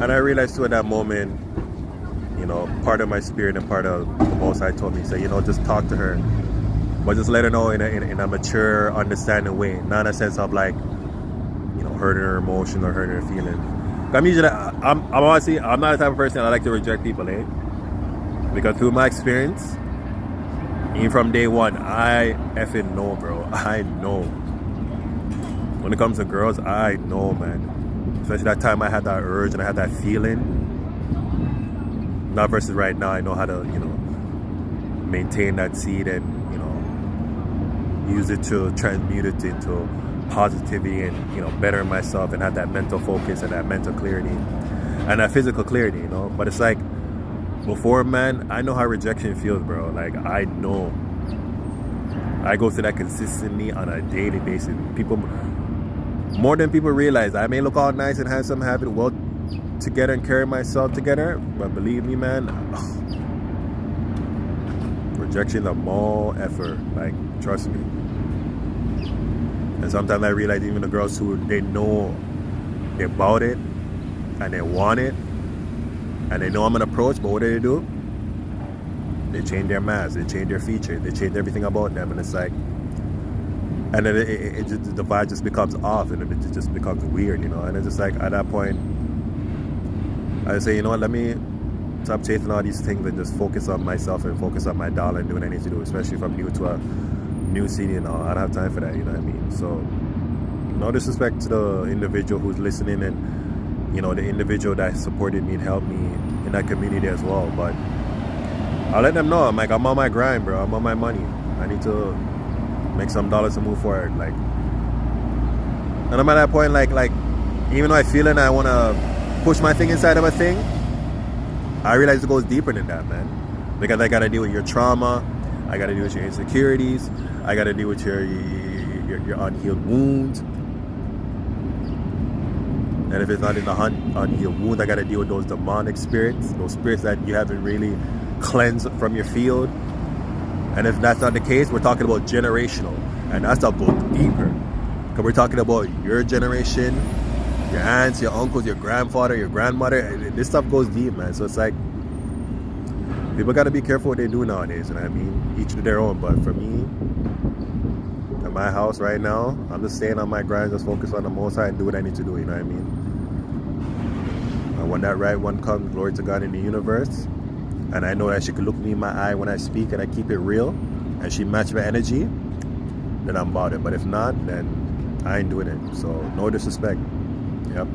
And I realized too at that moment, part of my spirit and part of the Most High told me, say, just talk to her, but just let her know in a mature, understanding way, not in a sense of like, hurting her emotion or hurting her feelings. I'm usually, I'm honestly, I'm not the type of person that I like to reject people, because through my experience, even from day one, I effing know, bro. I know. When it comes to girls, I know, man. Especially that time I had that urge and I had that feeling. Not versus right now, I know how to, maintain that seed and, use it to transmute it into positivity and, better myself and have that mental focus and that mental clarity and that physical clarity, But it's like, before, man, I know how rejection feels, bro. Like, I know. I go through that consistently on a daily basis. More than people realize. I may look all nice and handsome, have it well together and carry myself together, but believe me, man, rejection is more effort. Like, trust me. And sometimes I realize even the girls who they know they bought it and they want it and they know I'm an approach, but what do? They change their mask, they change their features, they change everything about them, and it's like, and then it just, the vibe just becomes off, and it just becomes weird, and it's just like, at that point, I say, let me stop chasing all these things and just focus on myself and focus on my dollar and do what I need to do, especially if I'm new to a new city and all. I don't have time for that, you know what I mean? So, no disrespect to the individual who's listening and, the individual that supported me and helped me in that community as well, but I'll let them know, I'm on my grind, bro. I'm on my money. I need to make some dollars to move forward, like, and I'm at that point, like, even though I feel it and I want to push my thing inside of a thing, I realize it goes deeper than that, man, because I got to deal with your trauma, I got to deal with your insecurities, I got to deal with your unhealed wounds, and if it's not in the unhealed wound, I got to deal with those demonic spirits, those spirits that you haven't really cleansed from your field. And if that's not the case, we're talking about generational, and that's a book deeper, because we're talking about your generation, your aunts, your uncles, your grandfather, your grandmother. This stuff goes deep, man. So it's like, people got to be careful what they do nowadays, you know what I mean? Each to their own. But for me, at my house right now, I'm just staying on my grind, just focus on the Most High and do what I need to do, you know what I mean? And when that right one comes, glory to God in the universe, and I know that she can look me in my eye when I speak and I keep it real, and she matches my energy, then I'm about it. But if not, then I ain't doing it. So no disrespect. Yep.